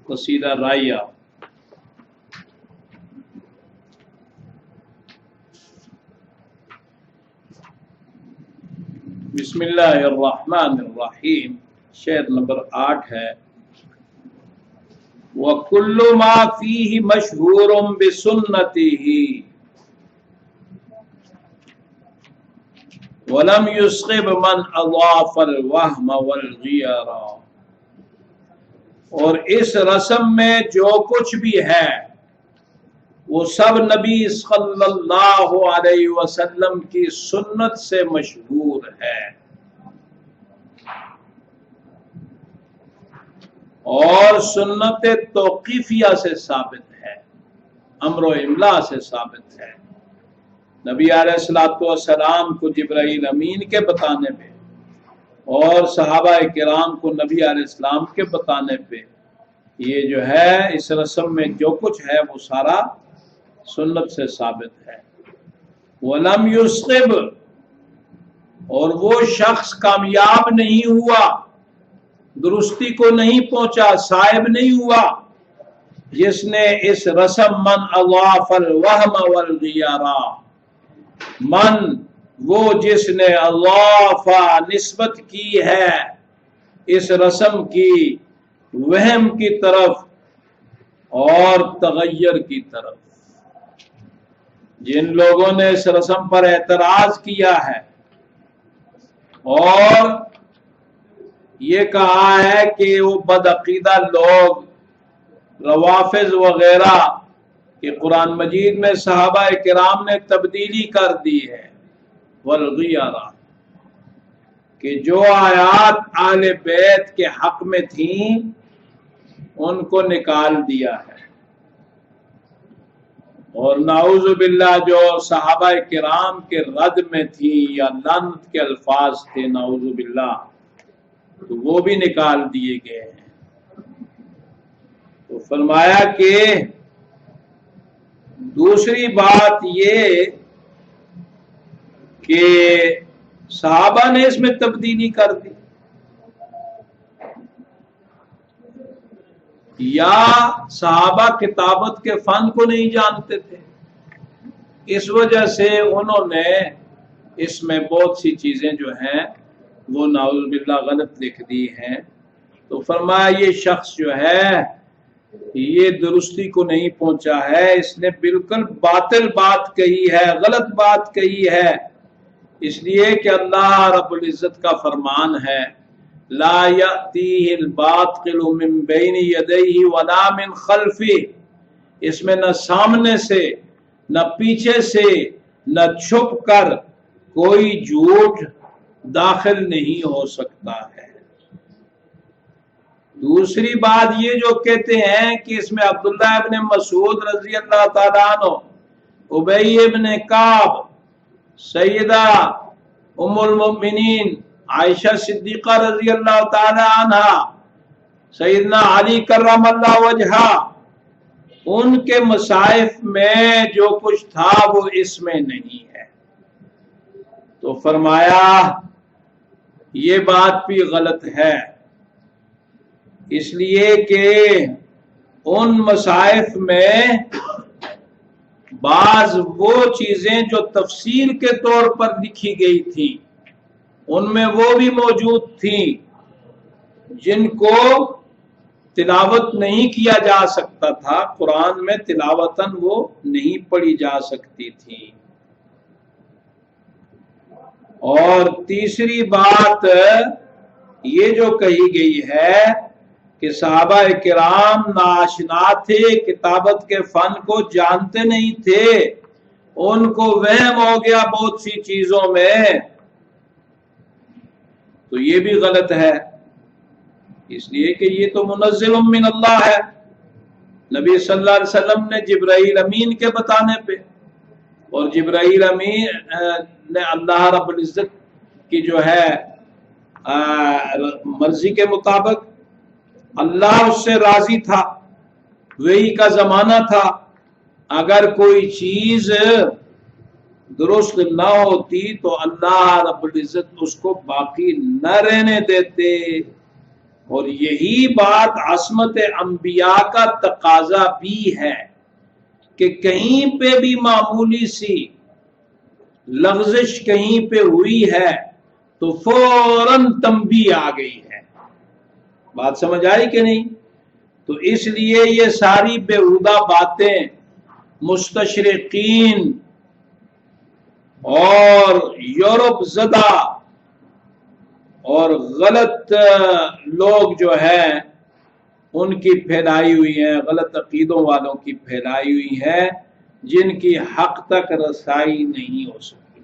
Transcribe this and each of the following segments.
قصیدہ رائیہ۔ بسم اللہ الرحمن الرحیم، شعر نمبر 8 ہے۔ وَكُلُّ مَا فِيهِ مَشْهُورٌ بِسُنَّتِهِ وَلَمْ يُسْغِبْ مَنْ أَضَافَ الْوَهْمَ وَالْغِيَرَ۔ اور اس رسم میں جو کچھ بھی ہے وہ سب نبی صلی اللہ علیہ وسلم کی سنت سے مشہور ہے اور سنت توقیفیہ سے ثابت ہے، امر و املا سے ثابت ہے۔ نبی علیہ الصلوۃ والسلام کو جبرائیل امین کے بتانے پہ اور صحابہ کرام کو نبی علیہ السلام کے بتانے پہ یہ جو ہے اس رسم میں جو کچھ ہے وہ سارا سنت سے ثابت ہے۔ وَلَمْ يُسْغِبْ، اور وہ شخص کامیاب نہیں ہوا، درستی کو نہیں پہنچا، صائب نہیں ہوا، جس نے اس رسم من اضاف الوہم والغیارہ، من وہ جس نے اضاف نسبت کی ہے اس رسم کی وہم کی طرف اور تغیر کی طرف۔ جن لوگوں نے اس رسم پر اعتراض کیا ہے اور یہ کہا ہے کہ وہ بدعقیدہ لوگ روافض وغیرہ کہ قرآن مجید میں صحابہ کرام نے تبدیلی کر دی ہے، والغیارہ، کہ جو آیات اہل بیت کے حق میں تھیں ان کو نکال دیا ہے، اور نعوذ باللہ جو صحابہ کرام کے رد میں تھی یا لعنت کے الفاظ تھے نعوذ باللہ تو وہ بھی نکال دیے گئے ہیں۔ تو فرمایا کہ دوسری بات یہ کہ صحابہ نے اس میں تبدیلی کر دی یا صحابہ کتابت کے فن کو نہیں جانتے تھے، اس وجہ سے انہوں نے اس میں بہت سی چیزیں جو ہیں وہ نعوذ باللہ غلط لکھ دی ہیں۔ تو فرمایا یہ شخص جو ہے یہ درستی کو نہیں پہنچا ہے، اس نے بالکل باطل بات کہی ہے، غلط بات کہی ہے، اس لیے کہ اللہ رب العزت کا فرمان ہے لا یأتیہ الباطل من بین یدیہ ولا من خلفہ، اس میں نہ سامنے سے نہ پیچھے سے نہ چھپ کر کوئی جھوٹ داخل نہیں ہو سکتا ہے۔ دوسری بات یہ جو کہتے ہیں کہ اس میں عبداللہ ابن مسعود رضی اللہ تعالیٰ عنہ، ابی ابن کعب، سیدہ ام المؤمنین عائشہ صدیقہ رضی اللہ تعالی عنہ، سیدنا علی کرم اللہ وجہہ، ان کے مصائف میں جو کچھ تھا وہ اس میں نہیں ہے۔ تو فرمایا یہ بات بھی غلط ہے، اس لیے کہ ان مصائف میں بعض وہ چیزیں جو تفسیر کے طور پر لکھی گئی تھی ان میں وہ بھی موجود تھیں جن کو تلاوت نہیں کیا جا سکتا تھا، قرآن میں تلاوتاً وہ نہیں پڑھی جا سکتی تھی۔ اور تیسری بات یہ جو کہی گئی ہے کہ صحابہ کرام ناآشنا تھے، کتابت کے فن کو جانتے نہیں تھے، ان کو وہم ہو گیا بہت سی چیزوں میں، تو یہ بھی غلط ہے، اس لیے کہ یہ تو منزل من اللہ ہے، نبی صلی اللہ علیہ وسلم نے جبرائیل امین کے بتانے پہ، اور جبرائیل امین نے اللہ رب العزت کی جو ہے مرضی کے مطابق اللہ اس سے راضی تھا، وحی کا زمانہ تھا، اگر کوئی چیز درست نہ ہوتی تو اللہ رب العزت اس کو باقی نہ رہنے دیتے، اور یہی بات عصمت انبیاء کا تقاضا بھی ہے کہ کہیں پہ بھی معمولی سی لغزش کہیں پہ ہوئی ہے تو فوراً تنبیہ آ گئی ہے. بات سمجھ آئی کہ نہیں؟ تو اس لیے یہ ساری بیہودہ باتیں مستشرقین اور یورپ زدہ اور غلط لوگ جو ہیں ان کی پھیلائی ہوئی ہیں، غلط عقیدوں والوں کی پھیلائی ہوئی ہے، جن کی حق تک رسائی نہیں ہو سکتی.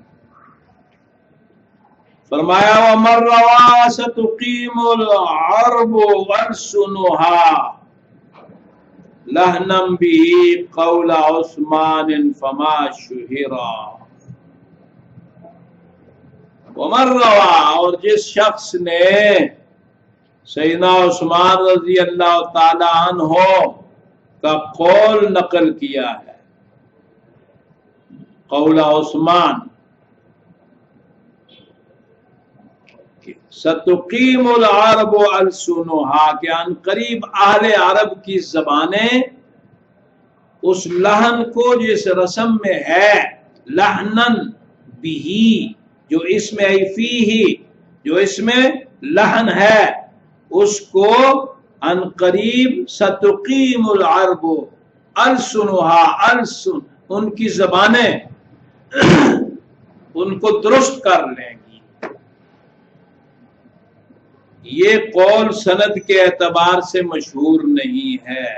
فرمایا وَمَن رَّوَىٰ سَتُقِيمُ الْعَرْبُ وَأَلْسُنُهَا لَهْنًا بِهِ قَوْلَ عُثْمَانٍ فَمَا شُهِرًا. وَمَن رَّوَىٰ، اور جس شخص نے سیدنا عثمان رضی اللہ تعالی عنہ کا قول نقل کیا ہے، قول عثمان، ستقیم العرب السنها، کہ ان قریب اہل عرب کی زبانیں اس لہن کو جس رسم میں ہے، لہنن بھی، جو اس میں فیہ، جو اس میں لہن ہے، اس کو ان قریب ستقیم العرب السنها، السن ان کی زبانیں ان کو درست کر لیں گی. یہ قول سند کے اعتبار سے مشہور نہیں ہے.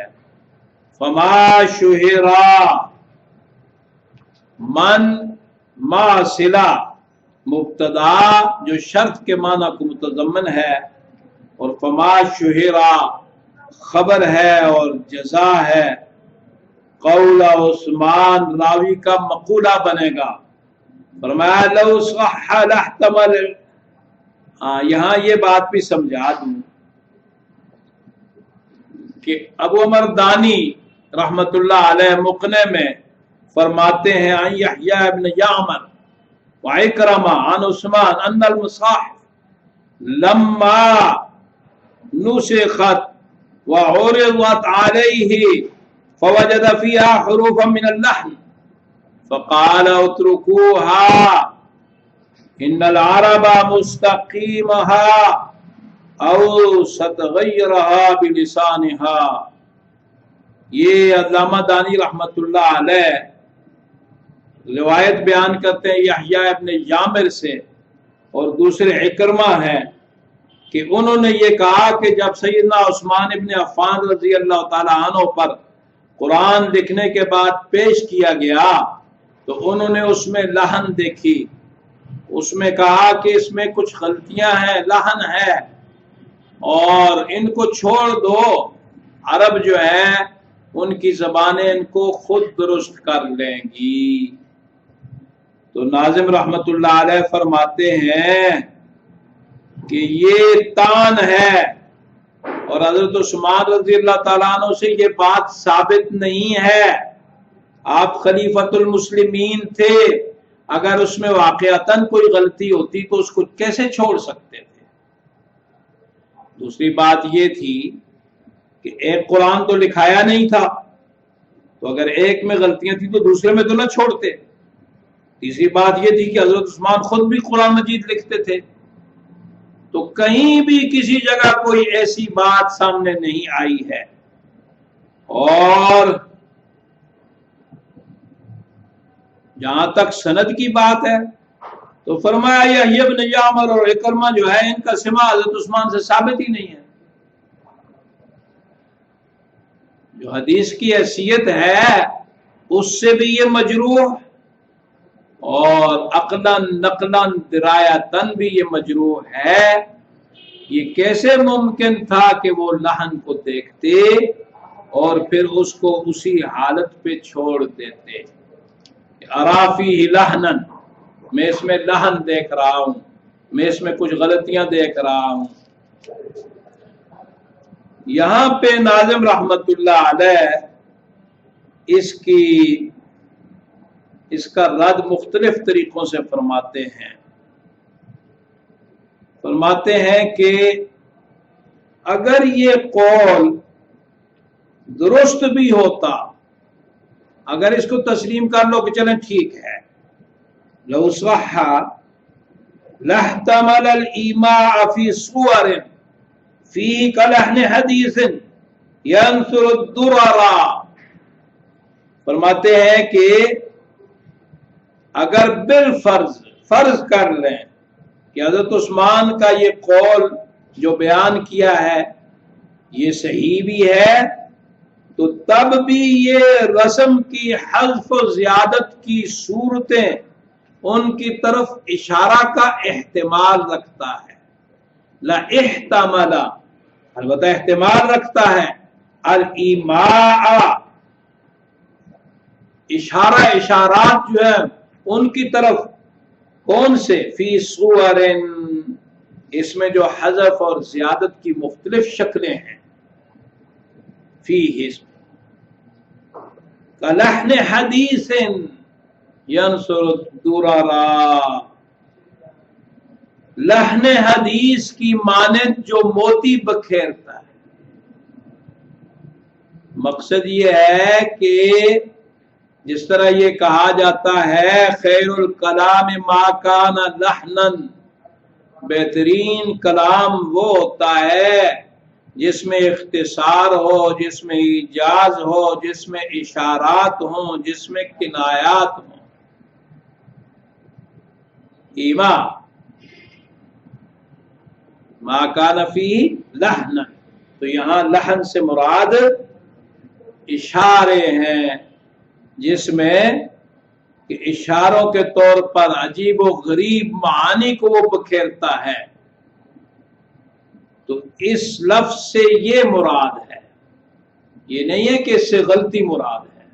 فما شہرا، من ما صلہ مبتدا جو شرط کے معنی کو متضمن ہے، اور فما شہرا خبر ہے اور جزا ہے. قول عثمان راوی کا مقولہ بنے گا. فرمایا لو صح لاحتمل، یہاں یہ بات بھی سمجھا دوں کہ ابو عمر دانی رحمت اللہ علیہ مقنع میں فرماتے ہیں عن یحییٰ ابن یعمر وعکرمہ عن عثمان ان المصاحف لما نسخت وعرضت علیہ فوجد فيها حروفا من اللحن فقال اتركوها ان العرب مستقيمها او ستغيرها بلسانها. یہ علامہ دانی رحمت اللہ علیہ روایت بیان کرتے ہیں یحییٰ ابن یعمر سے، اور دوسرے عکرمہ ہیں کہ انہوں نے یہ کہا کہ جب سیدنا عثمان ابن عفان رضی اللہ تعالی عنہ پر قرآن لکھنے کے بعد پیش کیا گیا تو انہوں نے اس میں لہن دیکھی، اس میں کہا کہ اس میں کچھ غلطیاں ہیں، لہن ہے، اور ان کو چھوڑ دو، عرب جو ہے ان کی زبانیں ان کو خود درست کر لیں گی. تو ناظم رحمت اللہ علیہ فرماتے ہیں کہ یہ تان ہے، اور حضرت عثمان رضی اللہ تعالیٰ عنہ سے یہ بات ثابت نہیں ہے. آپ خلیفۃ المسلمین تھے، اگر اس میں واقعتاً کوئی غلطی ہوتی تو اس کو کیسے چھوڑ سکتے تھے؟ دوسری بات یہ تھی کہ ایک قرآن تو لکھایا نہیں تھا، تو اگر ایک میں غلطیاں تھیں تو دوسرے میں تو نہ چھوڑتے. تیسری بات یہ تھی کہ حضرت عثمان خود بھی قرآن مجید لکھتے تھے. تو کہیں بھی کسی جگہ کوئی ایسی بات سامنے نہیں آئی ہے. اور جہاں تک سند کی بات ہے تو فرمایا یحییٰ ابن یعمر اور عکرمہ جو ہے ان کا سماع حضرت عثمان سے ثابت ہی نہیں ہے. جو حدیث کی حیثیت ہے اس سے بھی یہ مجروح، اور عقلاً نقلاً درایتاً بھی یہ مجروح ہے. یہ کیسے ممکن تھا کہ وہ لہن کو دیکھتے اور پھر اس کو اسی حالت پہ چھوڑ دیتے؟ ارافی لہنن، میں اس میں لہن دیکھ رہا ہوں، میں اس میں کچھ غلطیاں دیکھ رہا ہوں. یہاں پہ ناظم رحمت اللہ علیہ اس کا رد مختلف طریقوں سے فرماتے ہیں. فرماتے ہیں کہ اگر یہ قول درست بھی ہوتا، اگر اس کو تسلیم کر لو کہ چلیں ٹھیک ہے، لو صح لاحتمل الایماء فی صور فی کلحن حدیث ینثر الدرر، فرماتے ہیں کہ اگر بالفرض فرض کر لیں کہ حضرت عثمان کا یہ قول جو بیان کیا ہے یہ صحیح بھی ہے، تو تب بھی یہ رسم کی حذف و زیادت کی صورتیں ان کی طرف اشارہ کا احتمال رکھتا ہے۔ لا احتمل، البتہ احتمال رکھتا ہے، الایماء، اشارات جو ہیں ان کی طرف، کون سے؟ فی صور، اس میں جو حذف اور زیادت کی مختلف شکلیں ہیں، فی اسم کلحن حدیث ینصر الدرر، لحن حدیث کی مانند جو موتی بکھیرتا ہے۔ مقصد یہ ہے کہ جس طرح یہ کہا جاتا ہے خیر الکلام ما کان لحنا، بہترین کلام وہ ہوتا ہے جس میں اختصار ہو، جس میں ایجاز ہو، جس میں اشارات ہوں، جس میں کنایات ہوں۔ ایما ما کان فی لحن، تو یہاں لحن سے مراد اشارے ہیں جس میں کہ اشاروں کے طور پر عجیب و غریب معانی کو وہ بکھیرتا ہے، تو اس لفظ سے یہ مراد ہے، یہ نہیں ہے کہ اس سے غلطی مراد ہے۔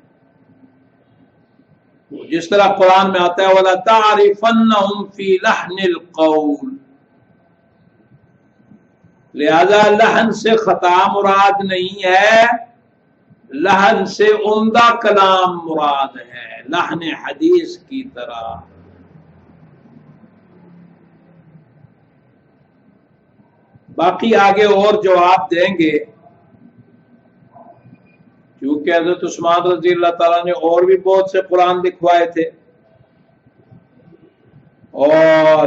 جس طرح قرآن میں آتا ہے وَلَا تَعْرِفَنَّهُمْ فِي لَحْنِ الْقَوْلِ، لہذا لحن سے خطا مراد نہیں ہے، لحن سے عمدہ کلام مراد ہے، لحن حدیث کی طرح۔ باقی آگے اور جواب دیں گے، کیونکہ حضرت عثمان رضی اللہ تعالیٰ نے اور بھی بہت سے قرآن لکھوائے تھے، اور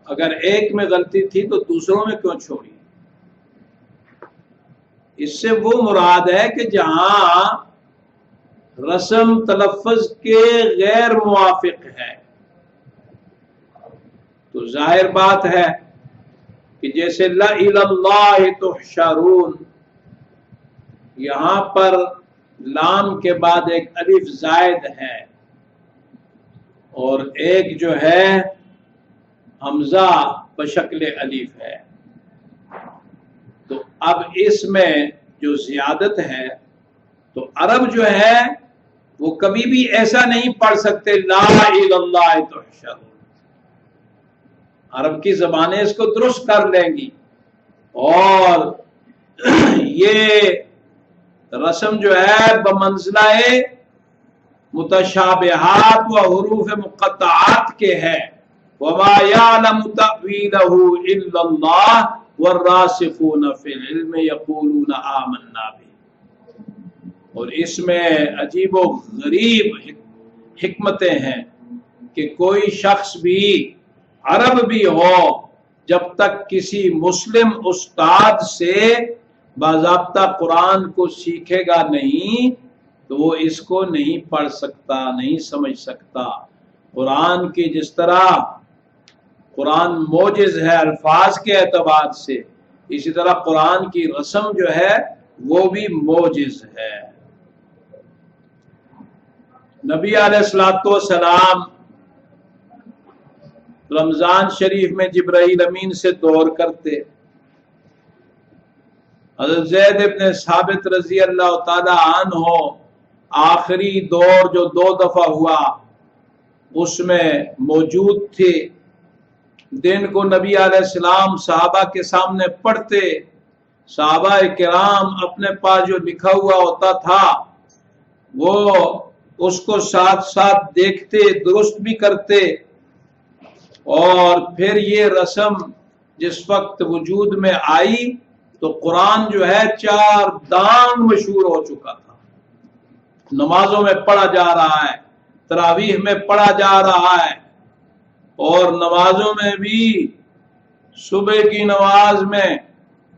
اگر ایک میں غلطی تھی تو دوسروں میں کیوں چھوڑی؟ اس سے وہ مراد ہے کہ جہاں رسم تلفظ کے غیر موافق ہے، تو ظاہر بات ہے کہ جیسے لا الی اللہ تحشرون، یہاں پر لام کے بعد ایک الف زائد ہے اور ایک جو ہے حمزہ بشکل الف ہے، تو اب اس میں جو زیادت ہے تو عرب جو ہے وہ کبھی بھی ایسا نہیں پڑھ سکتے لا الی اللہ تحشرون، عرب کی زبانیں اس کو درست کر لیں گی، اور یہ رسم جو ہے بمنزلہ متشابہات و حروف مقطعات کے ہے، وما يعلم تأويله الا الله والراسخون في العلم يقولون آمنا به، اور اس میں عجیب و غریب حکمتیں ہیں کہ کوئی شخص بھی عرب بھی ہو جب تک کسی مسلم استاد سے باضابطہ قرآن کو سیکھے گا نہیں تو وہ اس کو نہیں پڑھ سکتا، نہیں سمجھ سکتا۔ قرآن کی جس طرح قرآن موجز ہے الفاظ کے اعتبار سے، اسی طرح قرآن کی رسم جو ہے وہ بھی موجز ہے۔ نبی علیہ السلام رمضان شریف میں جبرائیل امین سے دور کرتے، حضرت زید ابن ثابت رضی اللہ تعالی عنہ آخری دور جو 2 دفعہ ہوا اس میں موجود تھے، دن کو نبی علیہ السلام صحابہ کے سامنے پڑھتے، صحابہ کرام اپنے پاس جو لکھا ہوا ہوتا تھا وہ اس کو ساتھ ساتھ دیکھتے، درست بھی کرتے، اور پھر یہ رسم جس وقت وجود میں آئی تو قرآن جو ہے 4 دانگ مشہور ہو چکا تھا، نمازوں میں پڑھا جا رہا ہے، تراویح میں پڑھا جا رہا ہے، اور نمازوں میں بھی صبح کی نماز میں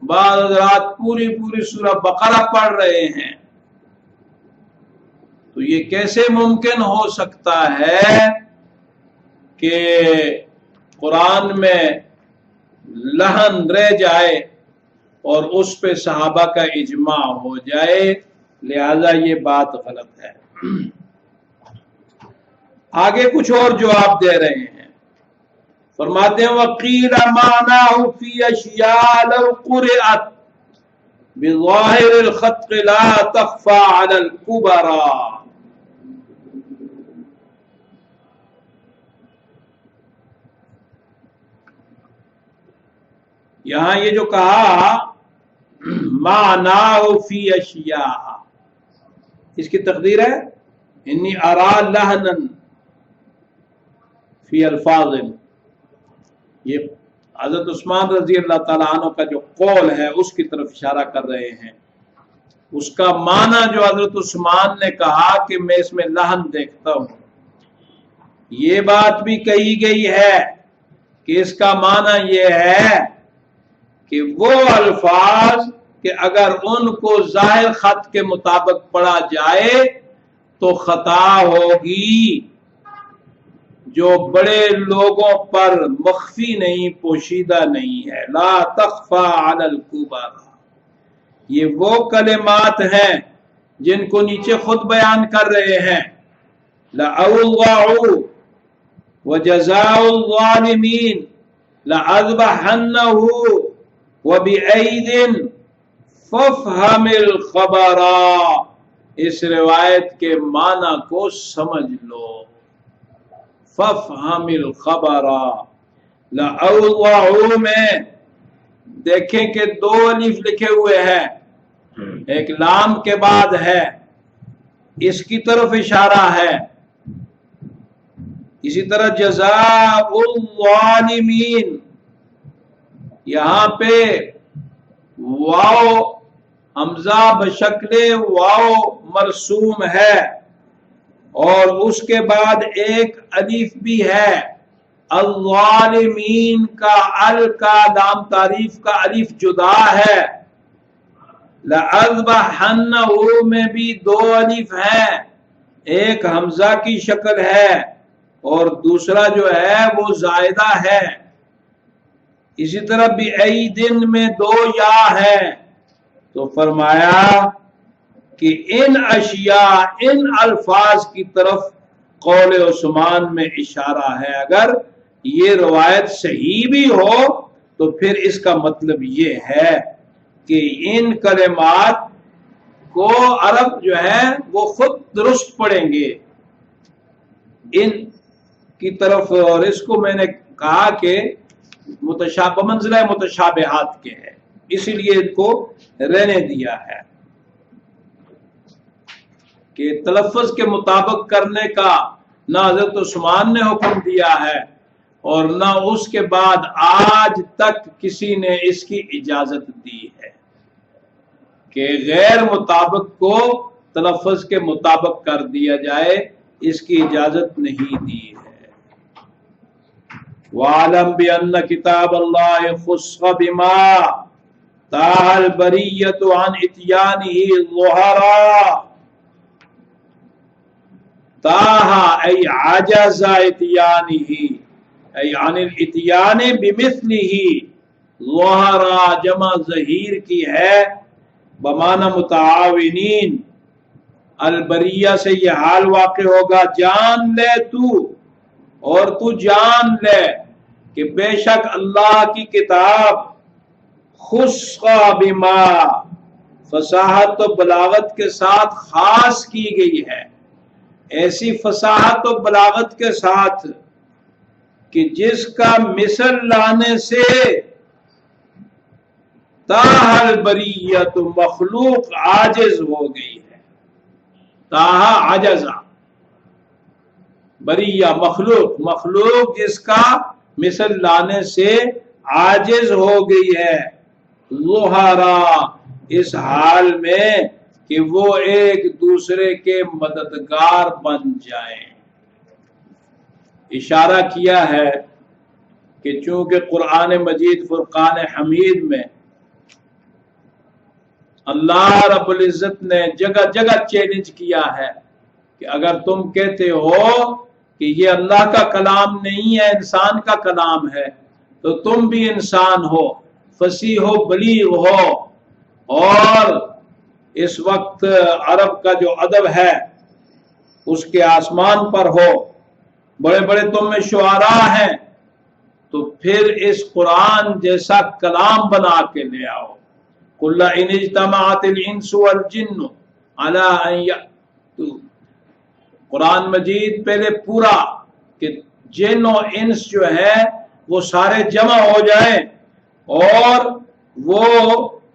بعض رات پوری سورہ بقرہ پڑھ رہے ہیں۔ تو یہ کیسے ممکن ہو سکتا ہے کہ قرآن میں لحن رہ جائے اور اس پہ صحابہ کا اجماع ہو جائے؟ لہذا یہ بات غلط ہے۔ آگے کچھ اور جواب دے رہے ہیں، فرماتے ہیں وَقِيلَ مَعْنَاهُ فِي أَشْيَاءَ لَوْ قُرِئَتْ بِظَاهِرِ الْخَطِّ لَا تَخْفَى عَلَى الْكُبَرَى۔ یہاں یہ جو کہا معناه فی اشیاء، اس کی تقدیر ہے انی ارا لہنا فی الفاظ، یہ حضرت عثمان رضی اللہ تعالیٰ عنہ کا جو قول ہے اس کی طرف اشارہ کر رہے ہیں۔ اس کا معنی جو حضرت عثمان نے کہا کہ میں اس میں لہن دیکھتا ہوں، یہ بات بھی کہی گئی ہے کہ اس کا معنی یہ ہے کہ وہ الفاظ کہ اگر ان کو ظاہر خط کے مطابق پڑھا جائے تو خطا ہوگی، جو بڑے لوگوں پر مخفی نہیں، پوشیدہ نہیں ہے۔ لا تخفى علی الکبر، یہ وہ کلمات ہیں جن کو نیچے خود بیان کر رہے ہیں۔ لَأَوْضَعُوا وَجَزَاءُ الظَّالِمِينَ لَأَذْبَحَنَّهُ وَبِأَيْدٍ فَافْهَمِ الْخَبَرَ، اس روایت کے معنی کو سمجھ لو۔ فَافْهَمِ الْخَبَرَ، لَأَوْضَعُوا میں دیکھیں کہ 2 الف لکھے ہوئے ہیں، ایک لام کے بعد ہے، اس کی طرف اشارہ ہے۔ اسی طرح جزاء الظالمین، یہاں پہ واو حمزہ بشکل واو مرسوم ہے، اور اس کے بعد ایک الف بھی ہے۔ الظالمین کا ال کا لام تعریف کا الف جدا ہے۔ لَأَذْبَحَنَّهُ میں بھی 2 الف ہیں، ایک حمزہ کی شکل ہے اور دوسرا جو ہے وہ زائدہ ہے۔ اسی طرح بھی عیدن میں 2 یا ہے۔ تو فرمایا کہ ان اشیاء، ان الفاظ کی طرف قول عثمان میں اشارہ ہے۔ اگر یہ روایت صحیح بھی ہو تو پھر اس کا مطلب یہ ہے کہ ان کلمات کو عرب جو ہے وہ خود درست پڑھیں گے ان کی طرف، اور اس کو میں نے کہا کہ متشابہ منزلہ متشابہات کے ہے، اسی لیے ان کو رہنے دیا ہے کہ تلفظ کے مطابق کرنے کا نہ حضرت عثمان نے حکم دیا ہے اور نہ اس کے بعد آج تک کسی نے اس کی اجازت دی ہے کہ غیر مطابق کو تلفظ کے مطابق کر دیا جائے، اس کی اجازت نہیں دی ہے۔ وَعَلَمْ بِأَنَّ كِتَابَ اللَّهِ خُصَّ بِمَا تَاهَ الْبَرِيَّةُ عَنْ إِتْيَانِهِ ظُهَرًا، تَاهَ أي عَجَزَ إِتْيَانِهِ أي عَنِ الْإِتْيَانِ بِمِثْلِهِ، ظُهَرًا جمع ظہیر کی ہے بمعنی متعاونین، البریہ سے یہ حال واقع ہوگا، جان لے تو، اور تو جان لے کہ بے شک اللہ کی کتاب خص بما، فصاحت و بلاغت کے ساتھ خاص کی گئی ہے، ایسی فصاحت و بلاغت کے ساتھ کہ جس کا مثل لانے سے تاہل بریت مخلوق عاجز ہو گئی ہے۔ تاہا عجزہ، بریہ مخلوق، مخلوق جس کا مثل لانے سے عاجز ہو گئی ہے، ظہرا اس حال میں کہ وہ ایک دوسرے کے مددگار بن جائیں۔ اشارہ کیا ہے کہ چونکہ قرآن مجید فرقان حمید میں اللہ رب العزت نے جگہ جگہ چیلنج کیا ہے کہ اگر تم کہتے ہو کہ یہ اللہ کا کلام نہیں ہے، انسان کا کلام ہے، تو تم بھی انسان ہو، فصیح ہو، بلیغ ہو، اور اس وقت عرب کا جو ادب ہے اس کے آسمان پر ہو، بڑے بڑے تم میں شعراء ہیں، تو پھر اس قرآن جیسا کلام بنا کے لے آؤ۔ قُلْ إِنِ اجْتَمَعَتِ الْإِنسُ وَالْجِنُّ عَلَىٰ أَن يَأْتُوا، قرآن مجید پہلے پورا کہ جن و انس جو ہے وہ سارے جمع ہو جائیں اور وہ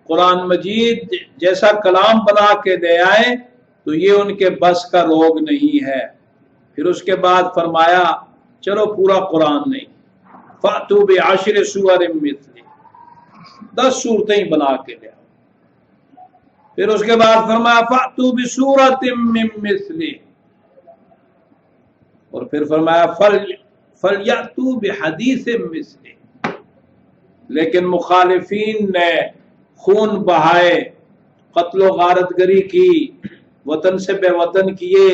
قرآن مجید جیسا کلام بنا کے لے آئیں، تو یہ ان کے بس کا روگ نہیں ہے۔ پھر اس کے بعد فرمایا چلو پورا قرآن نہیں، فَأْتُوا بِعَشْرِ سُوَرٍ مِثْلِهِ، 10 صورتیں بنا کے لے آؤ۔ پھر اس کے بعد فرمایا فَأْتُوا بِسُورَةٍ مِّن مِّثْلِهِ، اور پھر فرمایا فَلْيَأْتُوا بِحَدِيثٍ مِّثْلِهِ۔ لیکن مخالفین نے خون بہائے، قتل و غارت گری کی، وطن سے بے وطن کیے،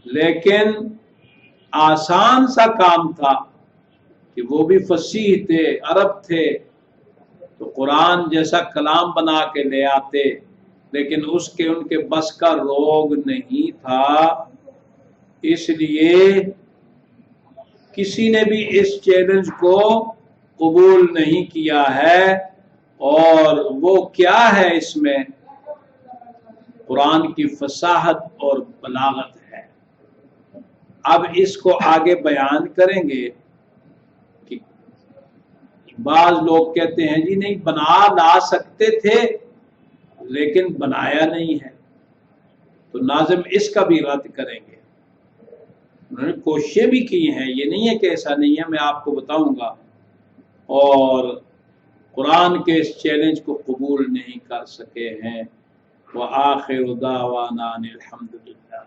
لیکن آسان سا کام تھا کہ وہ بھی فصیح تھے، عرب تھے، تو قرآن جیسا کلام بنا کے لے آتے، لیکن اس کے ان کے بس کا روگ نہیں تھا۔ اس لیے کسی نے بھی اس چیلنج کو قبول نہیں کیا ہے، اور وہ کیا ہے، اس میں قرآن کی فصاحت اور بلاغت ہے۔ اب اس کو آگے بیان کریں گے کہ بعض لوگ کہتے ہیں جی نہیں، بنا لا سکتے تھے لیکن بنایا نہیں ہے، تو ناظم اس کا بھی رد کریں گے۔ انہوں نے کوششیں بھی کی ہیں، یہ نہیں ہے کہ ایسا نہیں ہے، میں آپ کو بتاؤں گا، اور قرآن کے اس چیلنج کو قبول نہیں کر سکے ہیں۔ وآخر دعوانا الحمدللہ۔